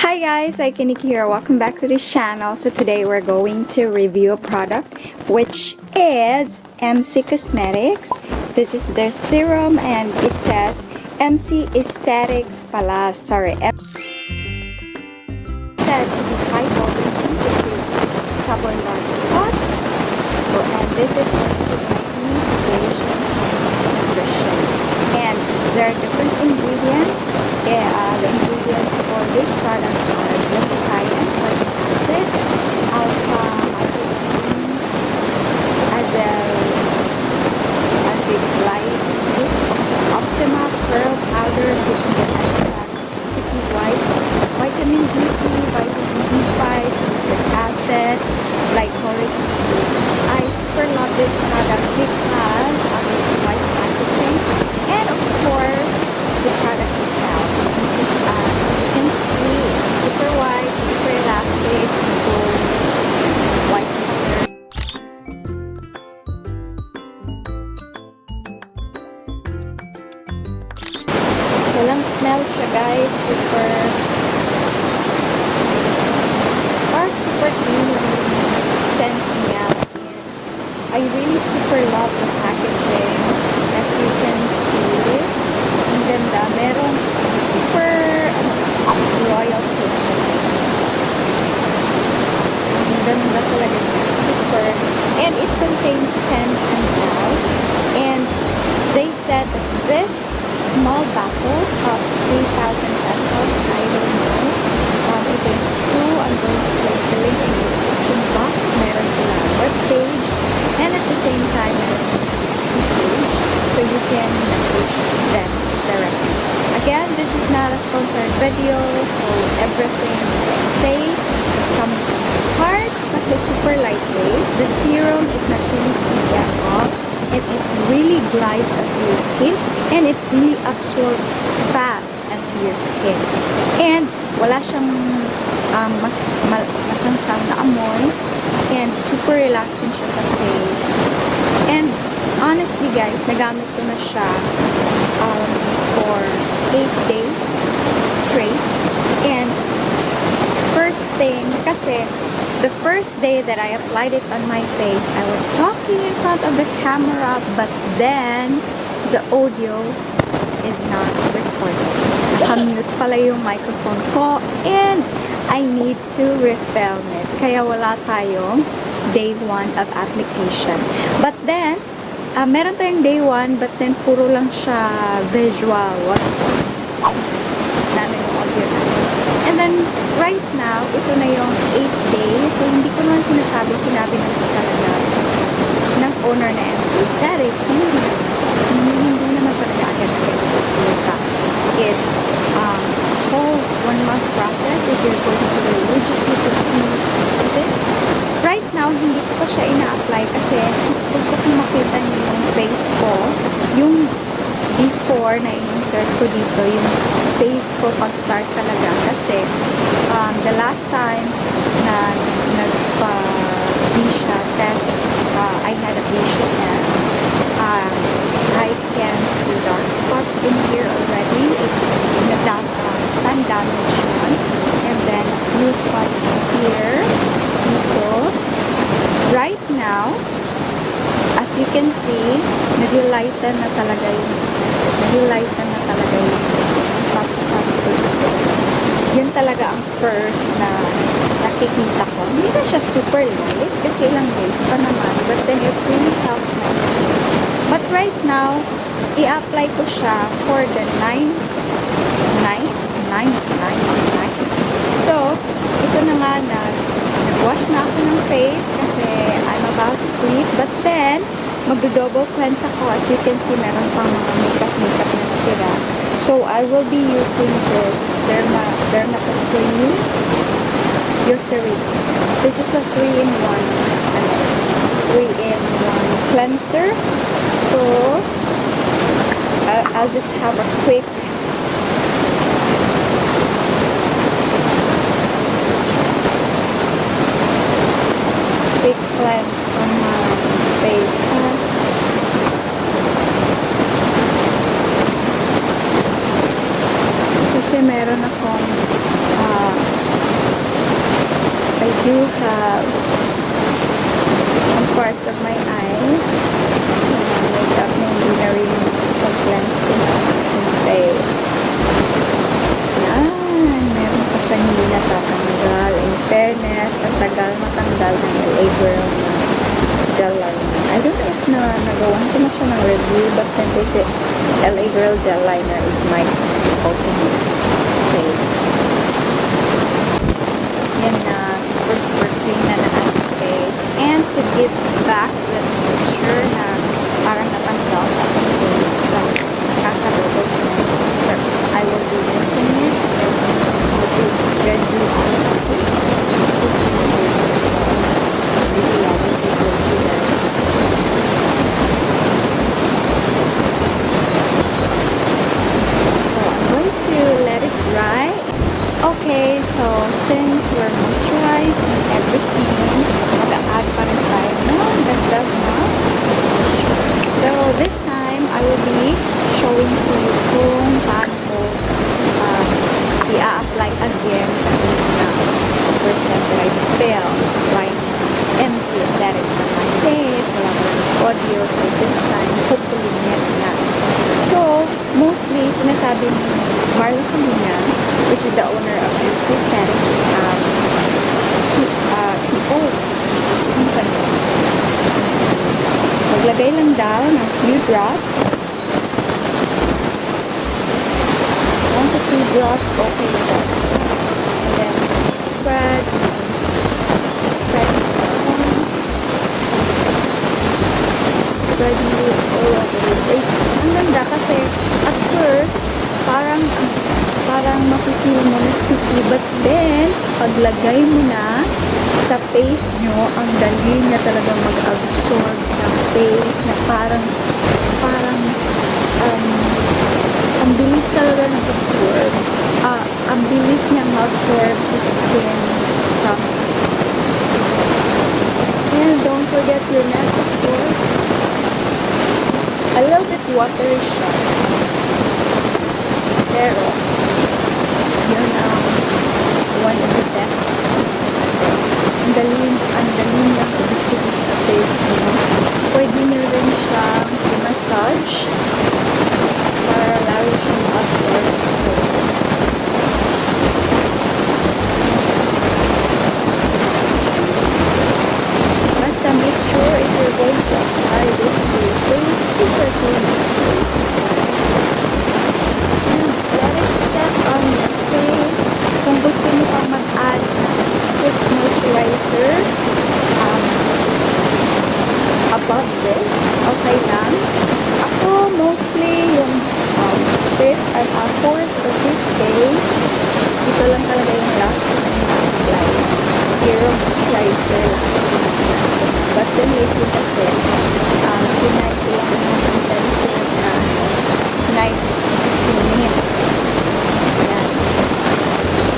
Hi guys, Cykaniki here. Welcome back to this channel. So today we're going to review a product which is MC Cosmetics. This is their serum and it says MC Aesthetics said to be high potency to treat stubborn dark spots. And this is for skin lightening, hydration, and nutrition. And there are different ingredients. The ingredients for these products are glutathione, folic acid, alpha azithromycin, optima, pearl powder, vitamin extracts, sticky white, vitamin D3, vitamin B5, citric acid, glycolysis. I super love this product because of its white packaging and of course the product itself. You can see it's super white, super elastic, gold, white color. Walang smell siya guys, super clean scent niya. I really super love the packaging. As you can see, ang ganda. Merong super royal food. Ang ganda talaga. Super. And it contains 10 ml. And they said that this small bottle costs 3,000 pesos. I don't know. If it's true, I'm going to place the link in the description box. Meron sila webpage. And at the same time, meron page. So you can message them directly. Again, this is not a sponsored video. So everything I say is coming from my heart. Kasi super lightweight. The serum is not really sticky at all. And it really glides onto your skin. And it really absorbs fast into your skin. And wala siyang masangsang na amoy. And super relaxing siya sa face. And honestly guys, nagamit ko na siya for 8 days straight. And first thing, kasi the first day that I applied it on my face, I was talking in front of the camera, but then the audio is not recorded. Nakamute pala yung microphone ko and I need to refilm it. Kaya wala tayong day 1 of application. But then, meron tayong day 1 but then puro lang siya visual. Namin yung audio. And then, right now, ito na yung 8 days. So, hindi ko naman sinabi na talaga ng owner na MC Aesthetics. Hindi naman talaga agad-agad resulta. It's whole 1-month process if you're going to religiously visit. Right now, hindi ko pa siya ina-apply kasi gusto kong makita niyo yung face ko. Yung before na in-insert ko dito, yung face ko pag-start talaga. Kasi the last time na nagpa-Bisha test, I had a Bisha test. I can see dark spots in here already. Sun damage yun. And then blue spots here. Dito. Right now, as you can see, nag-lighten na talaga yung spots ko dito. Yun talaga ang first na nakikita ko. Hindi na siya super light kasi ilang days pa naman. But then it really helps my skin. But right now, i-apply ko siya for the 9. So, ito na nga nag-wash na ako ng face kasi I'm about to sleep. But then, mag-double cleanse ako. As you can see, meron pang mga makeup na natira. So, I will be using this Derma-Clean Eucerin. This is a 3-in-1 cleanser. So, I'll just have a quick cleanse on my face. Kasi meron akong do have some parts of my eye. Makeup na hindi na rin pag-cleanse ko na yung face. Yan. Meron pa siya hindi natatanggal. In fairness, katagal matanggal ng LA Girl na gel liner. I don't know if nagawan ko na siya ng review, but then they say LA Girl gel liner is my ultimate fave. Yan na, super clean na ng ating face. And to give back the texture na parang natanggal sa ating face sa kakabubog na I will do this in it. I will do spread you on the face. Super nice. Really loving this little guys. So I'm going to let it dry. Okay, so since we're moisturized and everything, mag-add pa rin tayo ng dagdag na moisturize. So this time, I will be showing to you kung paano ko i-apply again kasi na first time that I film right MC Aesthetics on my face, wala pa rin audio, so this time, hopefully net na. So, mostly, sinasabi ni Marla Camina, which is the owner of MC Aesthetics, he owns this company. Maglagay lang daw ng few drops. 1 to 2 drops, okay with that. And then, spread you all over your face. Ang ganda kasi, at first, parang makikita mo na sticky, but then, paglagay mo na sa face nyo, ang dali niya talaga mag-absorb sa face na parang ang bilis talaga nag-absorb. Ang bilis niya mag-absorb sa skin. Promise. And don't forget your neck, of course. A little bit watery siya. Pero, yun one of the best. Ang dali niyang i-distribute sa face niyo. Pwede niyo rin siyang i-massage para lalo siyang ma-absorb sa face. Basta make sure if you're going to apply this to your face, super clean your face. And let it set on your face. Kung gusto niyo pang mag-add with moisturizer above this, okay lang. Ako mostly yung 4th or 5th day, ito lang talaga yung last time na apply serum moisturizer. But then lately kasi tonight ko lang yung intensive na night cleaning. Ayan.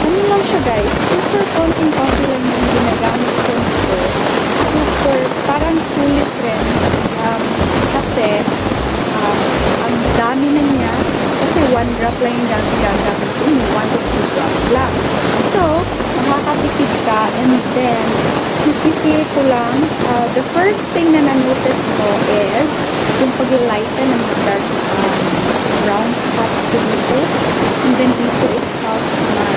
Ano lang siya guys, super konting-konti lang yung ginagamit ko nito. Super, parang sulit rin. Kasi, ang dami na niya. Kasi 1 drop lang yung gagamit ko. 1 to 2 drops lang. So, makakatipid ka. And then, napipili ko lang. The first thing na na-notice ko is yung pag-lighten ng mga dark brown spots ko dito. And then dito it helps my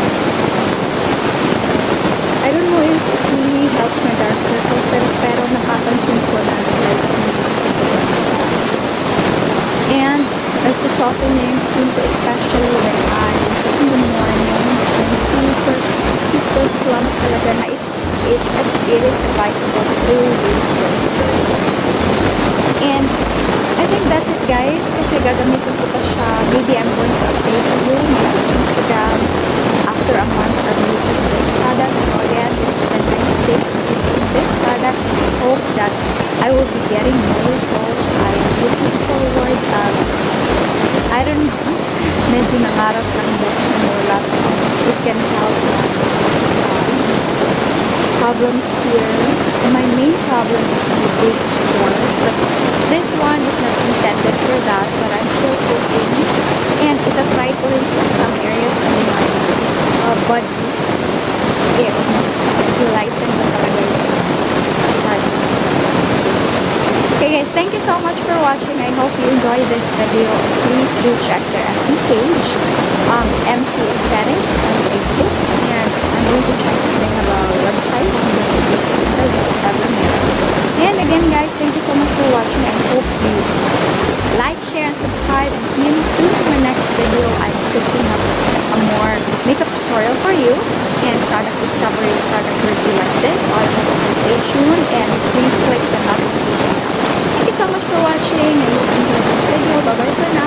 I don't know if it really helps my dark circles, pero nakapansin ko na like and soften na yung skin ko, especially when I'm in the morning and super plump talaga na it is advisable to use this. And I think that's it guys, kasi gagamitin ko pa siya. Maybe I'm going to update you on Instagram after a month of using this product. So again, this is the 9th day of using this product. I hope that I will be getting more results. I am looking forward. I don't know, medyo nangarap lang batch na wala. It can help problems here. My main problem is my big pores, but this one is not intended for that, but I'm still hoping. And ita-try ko rin sa some areas of my body. It lighten the thank you so much for watching. I hope you enjoyed this video. Please do check their FB page, MC Aesthetics on Facebook, and I'm going to check something about website. And again, guys, thank you so much for watching. I hope you like, share, and subscribe, and see you soon in my next video. I'm cooking up a more makeup tutorial for you and product discoveries, product review like this. All you have to do is stay tuned and please click the notification bell. Thank you so much for watching. I hope you enjoyed this video. Bye bye for now.